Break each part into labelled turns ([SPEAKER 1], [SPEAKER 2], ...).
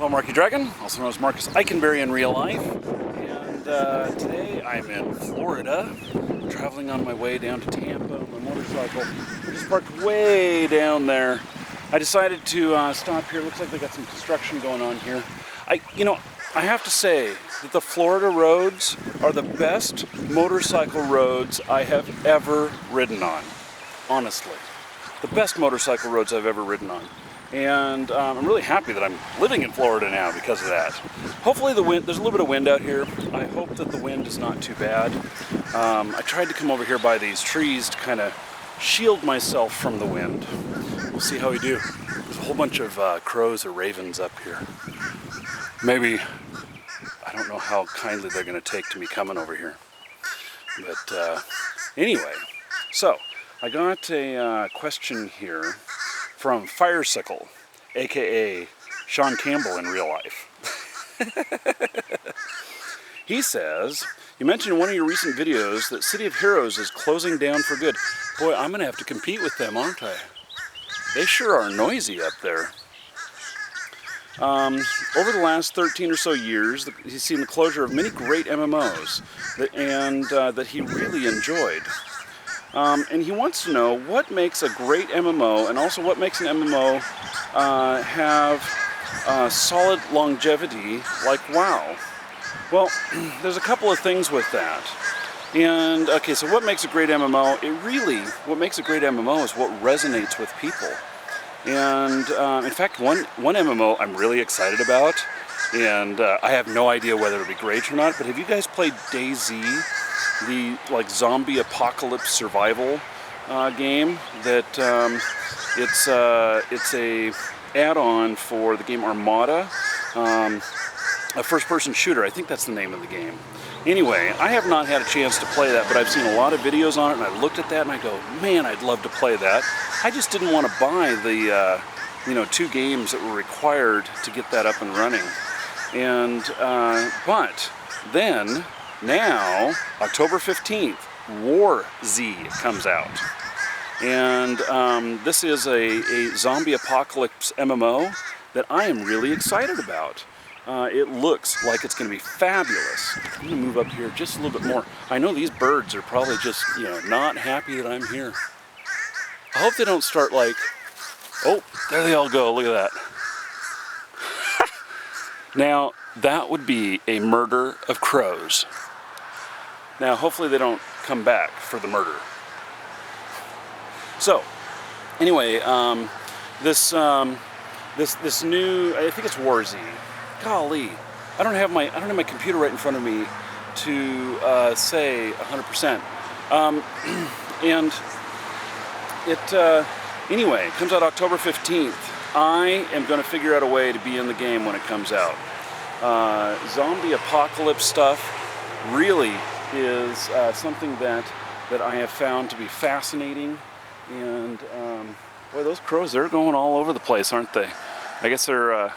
[SPEAKER 1] Hello, Marky Dragon, also known as Marcus Eikenberry in real life. And today I'm in Florida, traveling on my way down to Tampa on my motorcycle, which is parked way down there. I decided to stop here. Looks like they got some construction going on here. I have to say that the Florida roads are the best motorcycle roads I have ever ridden on. Honestly, the best motorcycle roads I've ever ridden on. And I'm really happy that I'm living in Florida now because of that. Hopefully the wind, there's a little bit of wind out here. I hope that the wind is not too bad. I tried to come over here by these trees to kind of shield myself from the wind. We'll see how we do. There's a whole bunch of crows or ravens up here. Maybe, I don't know how kindly they're going to take to me coming over here. But anyway, so I got a question here from Firesicle, aka Sean Campbell in real life. He says, you mentioned in one of your recent videos that City of Heroes is closing down for good. Boy, I'm gonna have to compete with them, aren't I? They sure are noisy up there. Over the last 13 or so years, he's seen the closure of many great MMOs that he really enjoyed. And he wants to know what makes a great MMO, and also what makes an MMO have solid longevity like WoW. Well, there's a couple of things with that. And okay, so what makes a great MMO? What makes a great MMO is what resonates with people. And in fact, one MMO I'm really excited about, and I have no idea whether it'll be great or not, but have you guys played DayZ? The zombie apocalypse survival game that it's a add-on for the game Armada, a first-person shooter. I think that's the name of the game. Anyway, I have not had a chance to play that, but I've seen a lot of videos on it, and I looked at that and I go, man, I'd love to play that. I just didn't want to buy the 2 games that were required to get that up and running. And but then. Now, October 15th, War Z comes out. And this is a zombie apocalypse MMO that I am really excited about. It looks like it's going to be fabulous. I'm going to move up here just a little bit more. I know these birds are probably just, not happy that I'm here. I hope they don't start oh, there they all go, look at that. Now, that would be a murder of crows. Now, hopefully they don't come back for the murder. So, anyway, this new, I think it's War Z. Golly, I don't have my computer right in front of me to say 100%. And it anyway, it comes out October 15th. I am going to figure out a way to be in the game when it comes out. Zombie apocalypse stuff really is something that I have found to be fascinating, and boy, those crows, they're going all over the place, aren't they? I guess they're I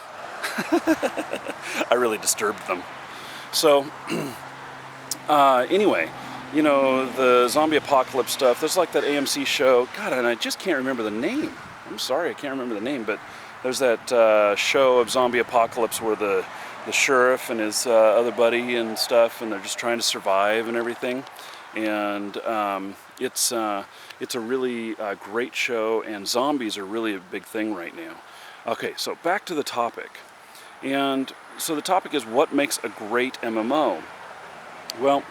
[SPEAKER 1] really disturbed them. So anyway, the zombie apocalypse stuff, there's like that AMC show, God, and I just can't remember the name. I'm sorry, I can't remember the name, but there's that show of zombie apocalypse where the sheriff and his other buddy and stuff, and they're just trying to survive and everything. And it's a really great show, and zombies are really a big thing right now. Okay, so back to the topic. And so the topic is, what makes a great MMO? Well,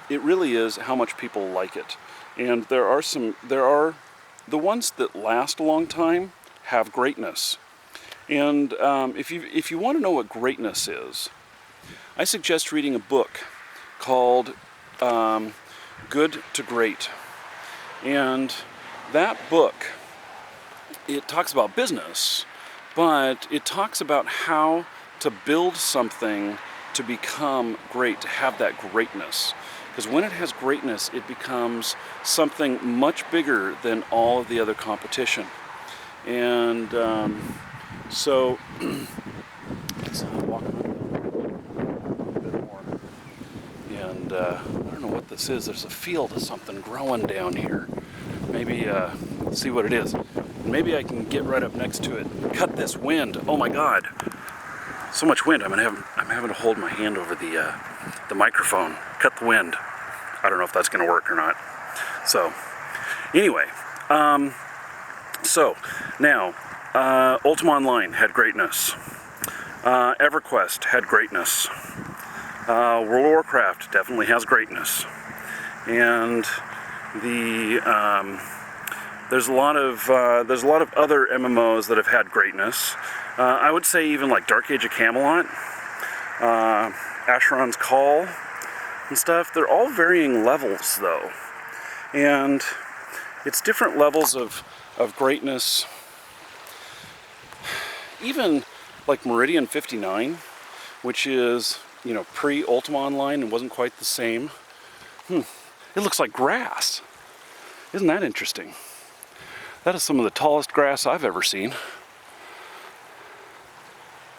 [SPEAKER 1] it really is how much people like it. And there are the ones that last a long time have greatness. And if you want to know what greatness is, I suggest reading a book called Good to Great. And that book, it talks about business, but it talks about how to build something to become great, to have that greatness. Because when it has greatness, it becomes something much bigger than all of the other competition. And so, let's walk a bit more. And I don't know what this is. There's a field of something growing down here. Maybe see what it is. Maybe I can get right up next to it. Cut this wind. Oh my God. So much wind. I'm having to hold my hand over the microphone. Cut the wind. I don't know if that's going to work or not. So, anyway, so now Ultima Online had greatness. EverQuest had greatness. World of Warcraft definitely has greatness, and there's a lot of other MMOs that have had greatness. I would say even like Dark Age of Camelot, Asheron's Call, and stuff. They're all varying levels though, and it's different levels of greatness. Even like Meridian 59, which is, you know, pre-Ultima Online and wasn't quite the same. It looks like grass. Isn't that interesting? That is some of the tallest grass I've ever seen.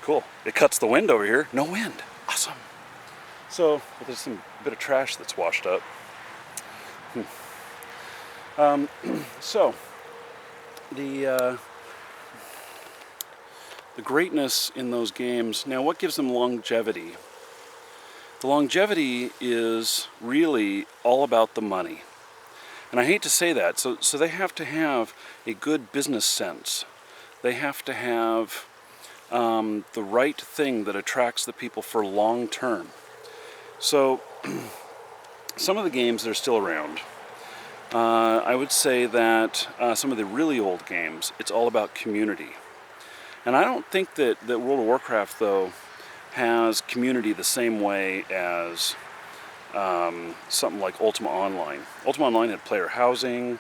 [SPEAKER 1] Cool. It cuts the wind over here. No wind. Awesome. So, but there's some bit of trash that's washed up. So, the greatness in those games. Now, what gives them longevity? The longevity is really all about the money. And I hate to say that, so they have to have a good business sense. They have to have the right thing that attracts the people for long term. So, some of the games that are still around, I would say that some of the really old games, it's all about community. And I don't think that World of Warcraft, though, has community the same way as something like Ultima Online. Ultima Online had player housing,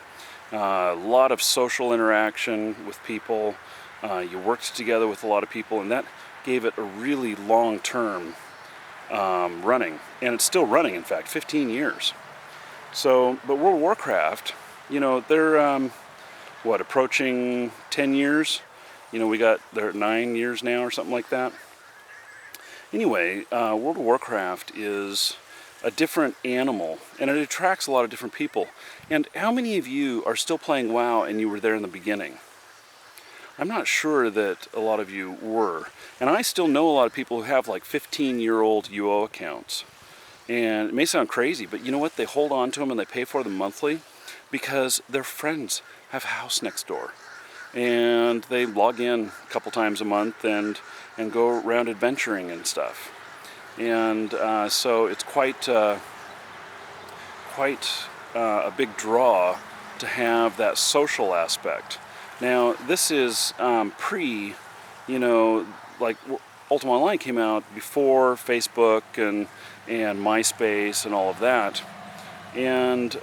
[SPEAKER 1] a lot of social interaction with people. You worked together with a lot of people, and that gave it a really long-term running. And it's still running, in fact, 15 years. So, but World of Warcraft, you know, they're, approaching 10 years? You know, they're at 9 years now or something like that. Anyway, World of Warcraft is a different animal, and it attracts a lot of different people. And how many of you are still playing WoW and you were there in the beginning? I'm not sure that a lot of you were. And I still know a lot of people who have like 15-year-old UO accounts. And it may sound crazy, but you know what? They hold on to them and they pay for them monthly because their friends have a house next door. And they log in a couple times a month and go around adventuring and stuff. And so it's quite a big draw to have that social aspect. Now, this is pre, you know, like Ultima Online came out before Facebook and MySpace and all of that. And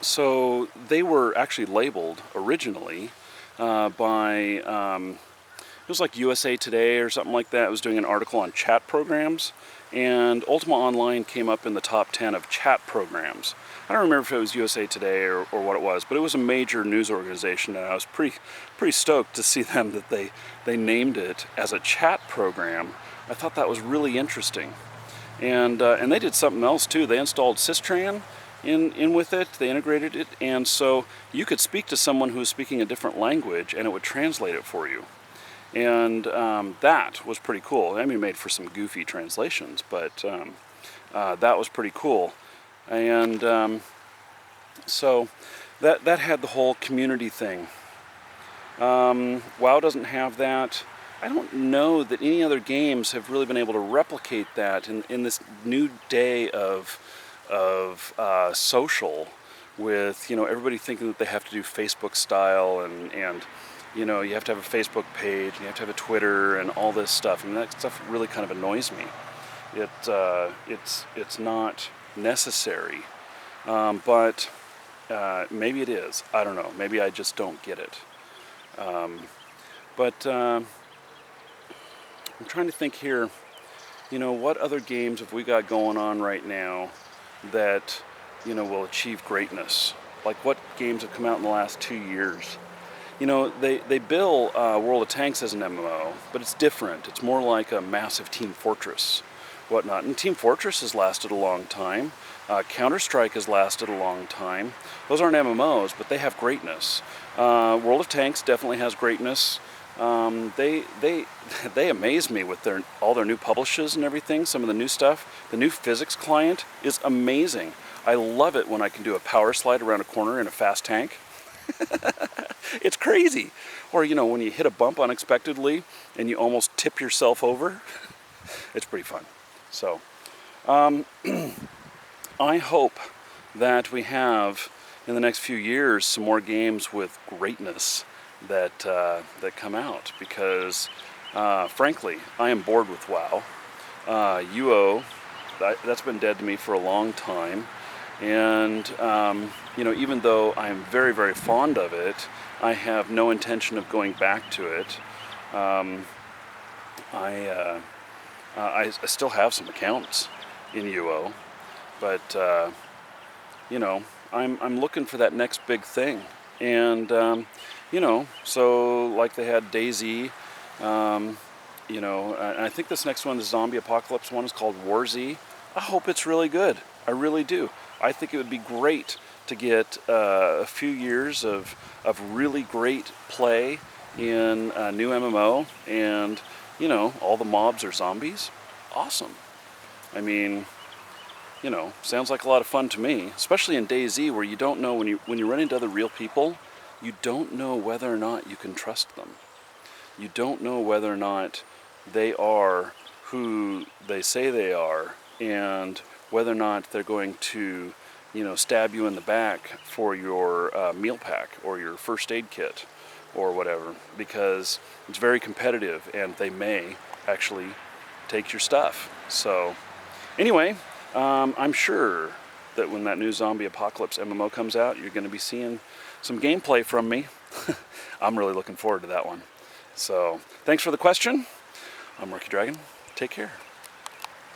[SPEAKER 1] so they were actually labeled originally by, it was like USA Today or something like that. It was doing an article on chat programs, and Ultima Online came up in the top 10 of chat programs. I don't remember if it was USA Today or what it was, but it was a major news organization, and I was pretty stoked to see them that they named it as a chat program. I thought that was really interesting. And they did something else too. They installed Systran in with it. They integrated it, and so you could speak to someone who was speaking a different language, and it would translate it for you. And that was pretty cool. I mean, it made for some goofy translations, but that was pretty cool. And so that had the whole community thing. WoW doesn't have that. I don't know that any other games have really been able to replicate that in this new day of social, with, you know, everybody thinking that they have to do Facebook style and you know, you have to have a Facebook page, and you have to have a Twitter and all this stuff. I mean, that stuff really kind of annoys me. It's not necessary, but maybe it is. I don't know. Maybe I just don't get it. But I'm trying to think here. You know, what other games have we got going on right now that, you know, will achieve greatness? Like, what games have come out in the last 2 years? You know, they bill World of Tanks as an MMO, but it's different. It's more like a massive Team Fortress, whatnot. And Team Fortress has lasted a long time. Counter-Strike has lasted a long time. Those aren't MMOs, but they have greatness. World of Tanks definitely has greatness. They amaze me with all their new publishes and everything. Some of the new stuff. The new physics client is amazing. I love it when I can do a power slide around a corner in a fast tank. It's crazy. Or, you know, when you hit a bump unexpectedly and you almost tip yourself over. It's pretty fun. So, I hope that we have in the next few years some more games with greatness that come out, because frankly, I am bored with WoW. UO, that's been dead to me for a long time, and you know, even though I am very, very fond of it, I have no intention of going back to it. I still have some accounts in UO, but you know, I'm looking for that next big thing, and you know, so like they had DayZ, you know, and I think this next one, the zombie apocalypse one, is called War Z. I hope it's really good. I really do. I think it would be great to get a few years of really great play in a new MMO, and you know, all the mobs are zombies. Awesome. I mean, you know, sounds like a lot of fun to me, especially in DayZ, where you don't know, when you run into other real people, you don't know whether or not you can trust them. You don't know whether or not they are who they say they are, and whether or not they're going to, you know, stab you in the back for your meal pack or your first aid kit or whatever, because it's very competitive and they may actually take your stuff. So anyway, I'm sure that when that new zombie apocalypse MMO comes out, you're going to be seeing some gameplay from me. I'm really looking forward to that one. So thanks for the question. I'm Murky Dragon. Take care.